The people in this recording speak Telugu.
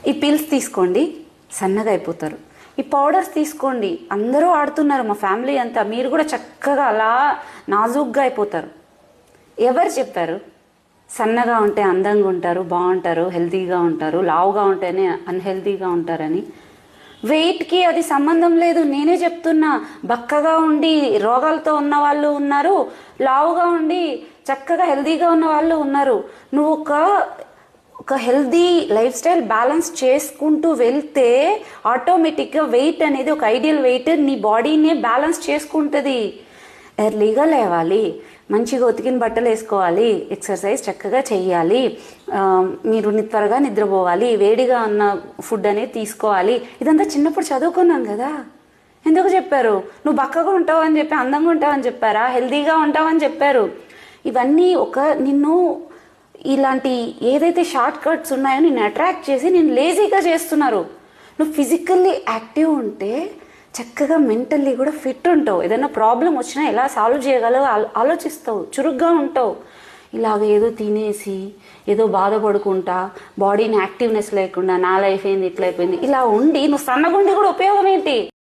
ఈ పిల్స్ తీసుకోండి, సన్నగా అయిపోతారు. ఈ పౌడర్స్ తీసుకోండి, అందరూ ఆడుతున్నారు, మా ఫ్యామిలీ అంతా, మీరు కూడా చక్కగా అలా నాజూగ్గా అయిపోతారు. ఎవరు చెప్పారు సన్నగా ఉంటే అందంగా ఉంటారు, బాగుంటారు, హెల్తీగా ఉంటారు, లావుగా ఉంటేనే అన్హెల్తీగా ఉంటారని? వెయిట్కి అది సంబంధం లేదు. నేనే చెప్తున్నా, బక్కగా ఉండి రోగాలతో ఉన్న వాళ్ళు ఉన్నారు, లావుగా ఉండి చక్కగా హెల్తీగా ఉన్న వాళ్ళు ఉన్నారు. నువ్వు ఒక హెల్తీ లైఫ్ స్టైల్ బ్యాలెన్స్ చేసుకుంటూ వెళ్తే ఆటోమేటిక్గా వెయిట్ అనేది ఒక ఐడియల్ వెయిట్ నీ బాడీనే బ్యాలెన్స్ చేసుకుంటుంది. ఎర్లీగా లేవాలి, మంచిగా ఉతికిన బట్టలు వేసుకోవాలి, ఎక్సర్సైజ్ చక్కగా చెయ్యాలి, మీరు త్వరగా నిద్రపోవాలి, వేడిగా ఉన్న ఫుడ్ అనేది తీసుకోవాలి. ఇదంతా చిన్నప్పుడు చదువుకున్నాం కదా. ఎందుకు చెప్పారు? నువ్వు బక్కగా ఉంటావు అని చెప్పి అందంగా ఉంటావు అని చెప్పారా? హెల్తీగా ఉంటావు అని చెప్పారు. ఇవన్నీ నిన్ను ఇలాంటి ఏదైతే షార్ట్ కట్స్ ఉన్నాయో నిన్ను అట్రాక్ట్ చేసి నేను లేజీగా చేస్తున్నారు. నువ్వు ఫిజికల్లీ యాక్టివ్ ఉంటే చక్కగా మెంటల్లీ కూడా ఫిట్ ఉంటావు. ఏదైనా ప్రాబ్లం వచ్చినా ఎలా సాల్వ్ చేయగలవో ఆలోచిస్తావు, చురుగ్గా ఉంటావు. ఇలాగ ఏదో తినేసి ఏదో బాధపడుకుంటా బాడీని యాక్టివ్నెస్ లేకుండా నా లైఫ్ ఏంది ఇట్లా అయిపోయింది ఇలా ఉండి నువ్వు సన్నగుండి కూడా ఉపయోగం ఏంటి?